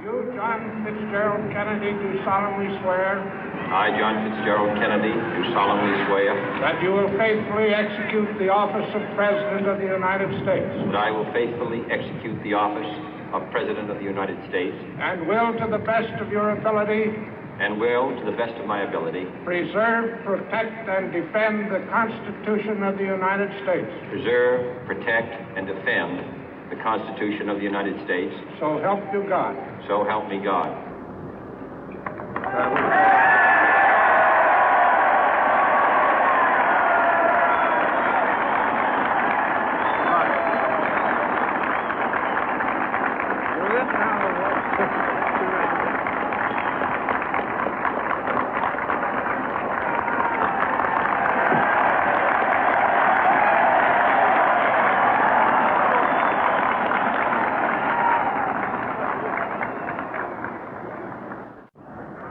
You, John Fitzgerald Kennedy, do solemnly swear. I, John Fitzgerald Kennedy, do solemnly swear. That you will faithfully execute the office of President of the United States. That I will faithfully execute the office of President of the United States. And will, to the best of your ability. And will, to the best of my ability. Preserve, protect, and defend the Constitution of the United States. Preserve, protect, and defend the Constitution of the United States. So help you God. So help me God.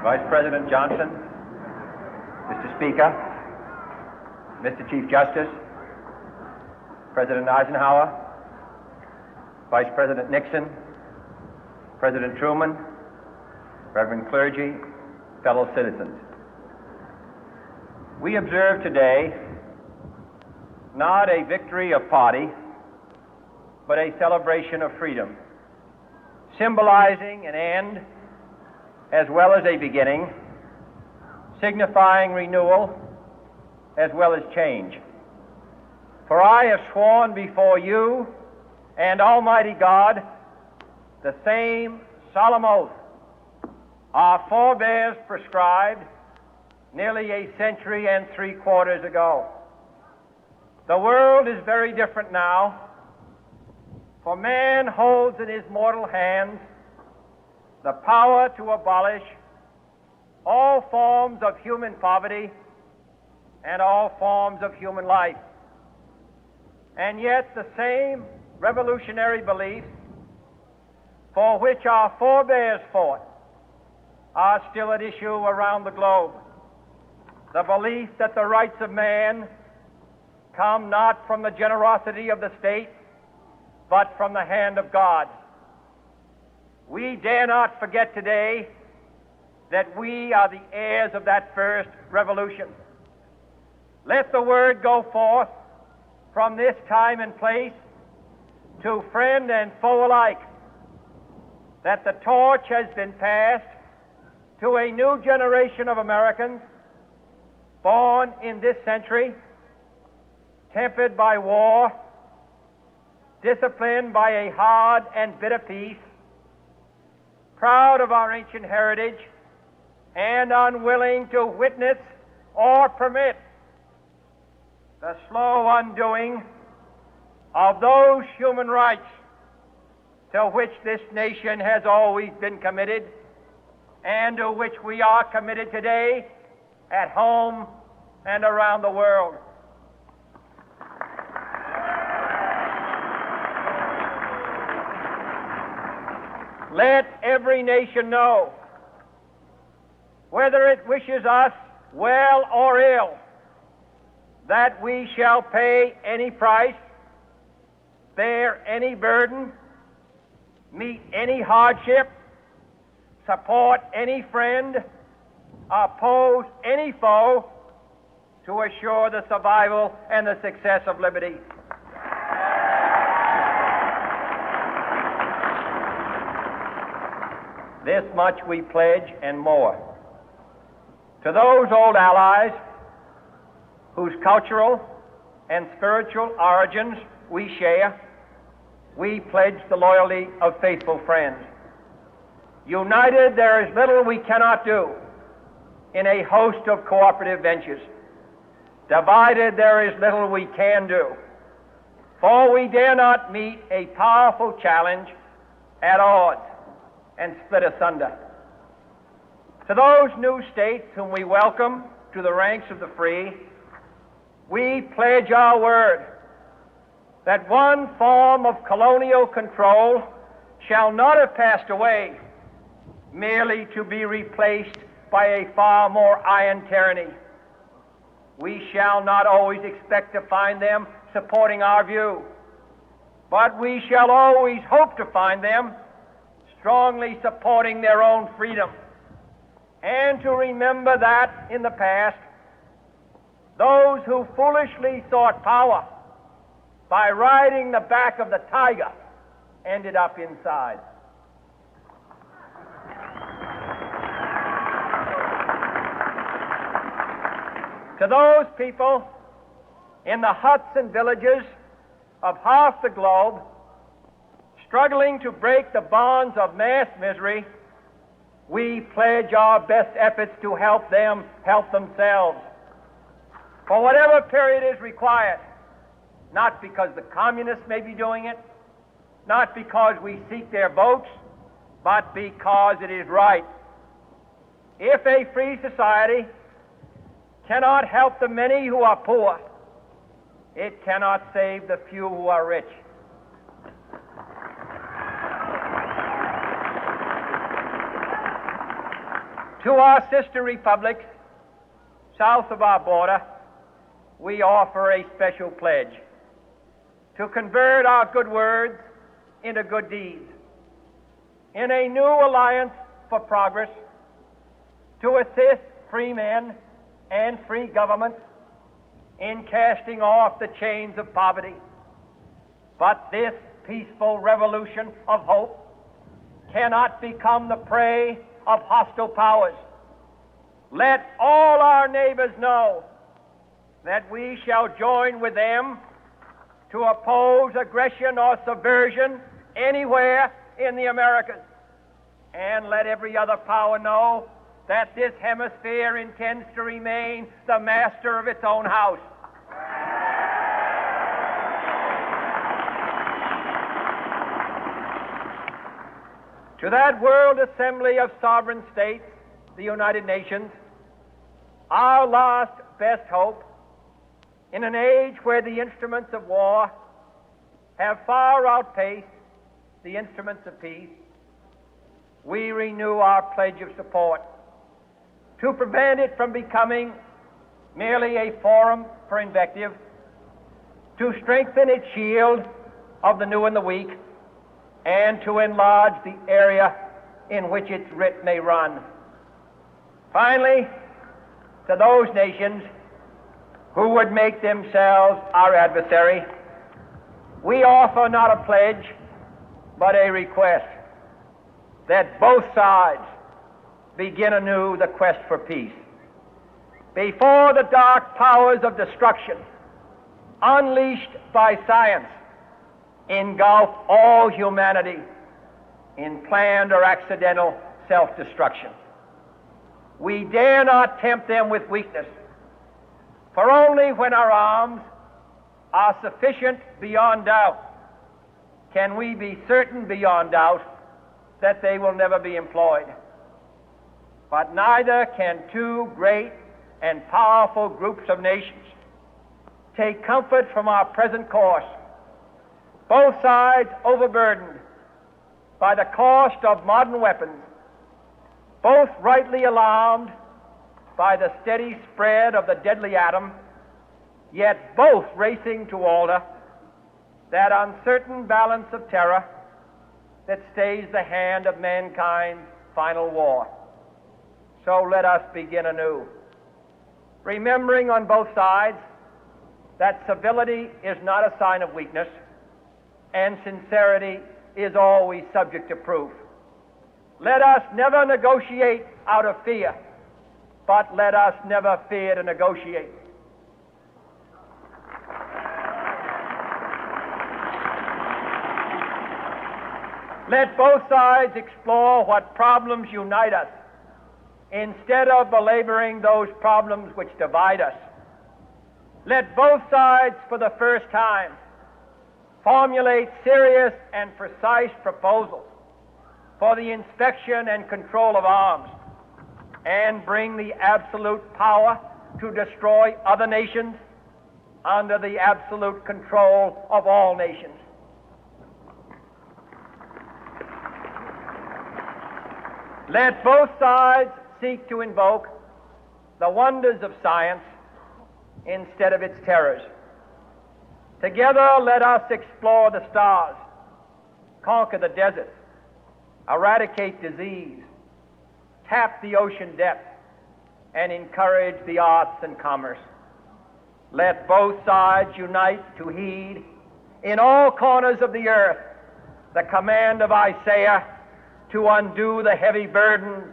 Vice President Johnson, Mr. Speaker, Mr. Chief Justice, President Eisenhower, Vice President Nixon, President Truman, Reverend clergy, fellow citizens. We observe today not a victory of party, but a celebration of freedom, symbolizing an end as well as a beginning, signifying renewal as well as change. For I have sworn before you and Almighty God the same solemn oath our forebears prescribed nearly a century and 3/4 ago. The world is very different now, for man holds in his mortal hands the power to abolish all forms of human poverty and all forms of human life. And yet the same revolutionary beliefs for which our forebears fought are still at issue around the globe. The belief that the rights of man come not from the generosity of the state, but from the hand of God. We dare not forget today that we are the heirs of that first revolution. Let the word go forth from this time and place to friend and foe alike that the torch has been passed to a new generation of Americans born in this century, tempered by war, disciplined by a hard and bitter peace, proud of our ancient heritage, and unwilling to witness or permit the slow undoing of those human rights to which this nation has always been committed and to which we are committed today at home and around the world. Let every nation know, whether it wishes us well or ill, that we shall pay any price, bear any burden, meet any hardship, support any friend, oppose any foe to assure the survival and the success of liberty. This much we pledge and more. To those old allies whose cultural and spiritual origins we share, we pledge the loyalty of faithful friends. United, there is little we cannot do in a host of cooperative ventures. Divided, there is little we can do, for we dare not meet a powerful challenge at odds and split asunder. To those new states whom we welcome to the ranks of the free, we pledge our word that one form of colonial control shall not have passed away, merely to be replaced by a far more iron tyranny. We shall not always expect to find them supporting our view, but we shall always hope to find them strongly supporting their own freedom, and to remember that in the past, those who foolishly sought power by riding the back of the tiger ended up inside. To those people in the huts and villages of half the globe struggling to break the bonds of mass misery, we pledge our best efforts to help them help themselves for whatever period is required, not because the communists may be doing it, not because we seek their votes, but because it is right. If a free society cannot help the many who are poor, it cannot save the few who are rich. To our sister republics south of our border, we offer a special pledge to convert our good words into good deeds, in a new alliance for progress, to assist free men and free governments in casting off the chains of poverty. But this peaceful revolution of hope cannot become the prey of hostile powers. Let all our neighbors know that we shall join with them to oppose aggression or subversion anywhere in the Americas. And let every other power know that this hemisphere intends to remain the master of its own house. To that World Assembly of Sovereign States, the United Nations, our last best hope, in an age where the instruments of war have far outpaced the instruments of peace, we renew our pledge of support to prevent it from becoming merely a forum for invective, to strengthen its shield of the new and the weak, and to enlarge the area in which its writ may run. Finally, to those nations who would make themselves our adversary, we offer not a pledge, but a request that both sides begin anew the quest for peace. Before the dark powers of destruction, unleashed by science, engulf all humanity in planned or accidental self-destruction, we dare not tempt them with weakness, for only when our arms are sufficient beyond doubt can we be certain beyond doubt that they will never be employed. But neither can two great and powerful groups of nations take comfort from our present course, both sides overburdened by the cost of modern weapons, both rightly alarmed by the steady spread of the deadly atom, yet both racing to alter that uncertain balance of terror that stays the hand of mankind's final war. So let us begin anew, remembering on both sides that civility is not a sign of weakness, and sincerity is always subject to proof. Let us never negotiate out of fear, but let us never fear to negotiate. Let both sides explore what problems unite us, instead of belaboring those problems which divide us. Let both sides, for the first time, formulate serious and precise proposals for the inspection and control of arms, and bring the absolute power to destroy other nations under the absolute control of all nations. Let both sides seek to invoke the wonders of science instead of its terrors. Together, let us explore the stars, conquer the deserts, eradicate disease, tap the ocean depth, and encourage the arts and commerce. Let both sides unite to heed in all corners of the earth the command of Isaiah to undo the heavy burden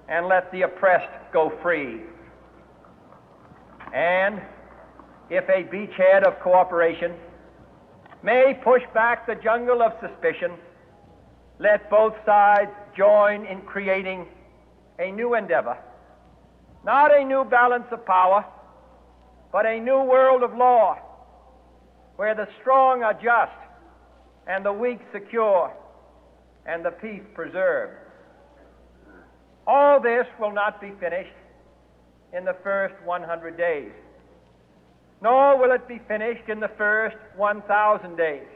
and let the oppressed go free. And if a beachhead of cooperation may push back the jungle of suspicion, let both sides join in creating a new endeavor, not a new balance of power, but a new world of law, where the strong are just and the weak secure and the peace preserved. All this will not be finished in the first 100 days, nor will it be finished in the first 1,000 days,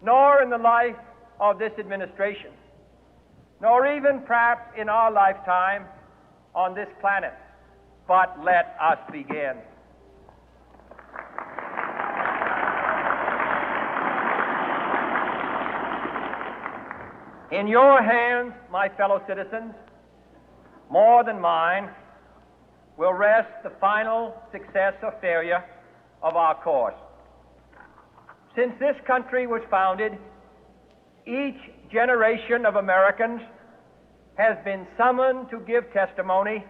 nor in the life of this administration, nor even perhaps in our lifetime on this planet. But let us begin. In your hands, my fellow citizens, more than mine, will rest the final success or failure of our course. Since this country was founded, each generation of Americans has been summoned to give testimony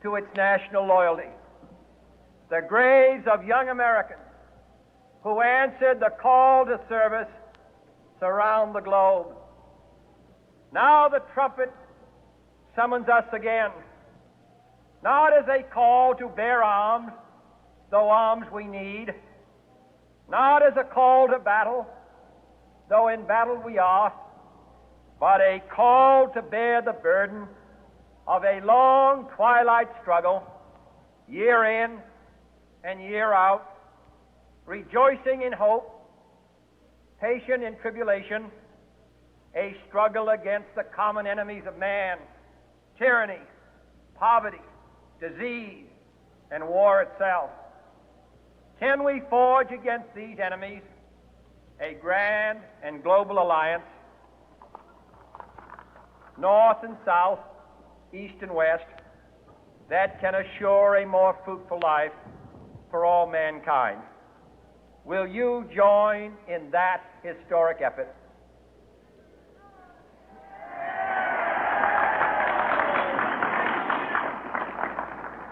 to its national loyalty. The graves of young Americans who answered the call to service surround the globe. Now the trumpet summons us again, not as a call to bear arms, though arms we need, not as a call to battle, though in battle we are, but a call to bear the burden of a long twilight struggle, year in and year out, rejoicing in hope, patient in tribulation, a struggle against the common enemies of man, tyranny, poverty, disease, and war itself. Can we forge against these enemies a grand and global alliance, north and south, east and west, that can assure a more fruitful life for all mankind? Will you join in that historic effort?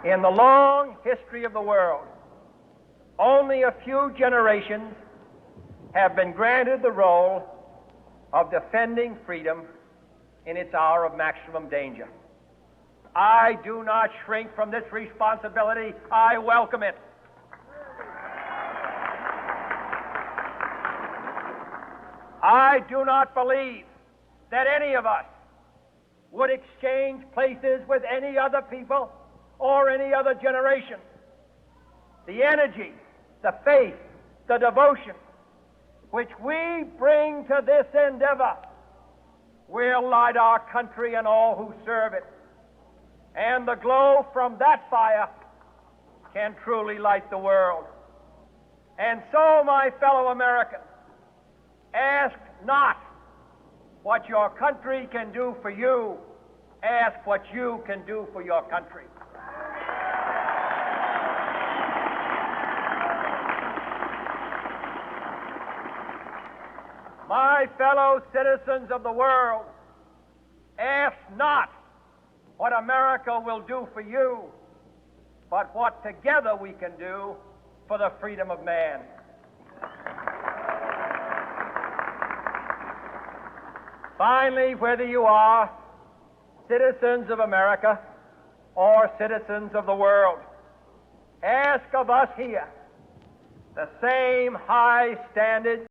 In the long history of the world, only a few generations have been granted the role of defending freedom in its hour of maximum danger. I do not shrink from this responsibility. I welcome it. I do not believe that any of us would exchange places with any other people or any other generation. The energy, the faith, the devotion which we bring to this endeavor will light our country and all who serve it. And the glow from that fire can truly light the world. And so, my fellow Americans, ask not what your country can do for you. Ask what you can do for your country. My fellow citizens of the world, ask not what America will do for you, but what together we can do for the freedom of man. Finally, whether you are citizens of America or citizens of the world, ask of us here the same high standards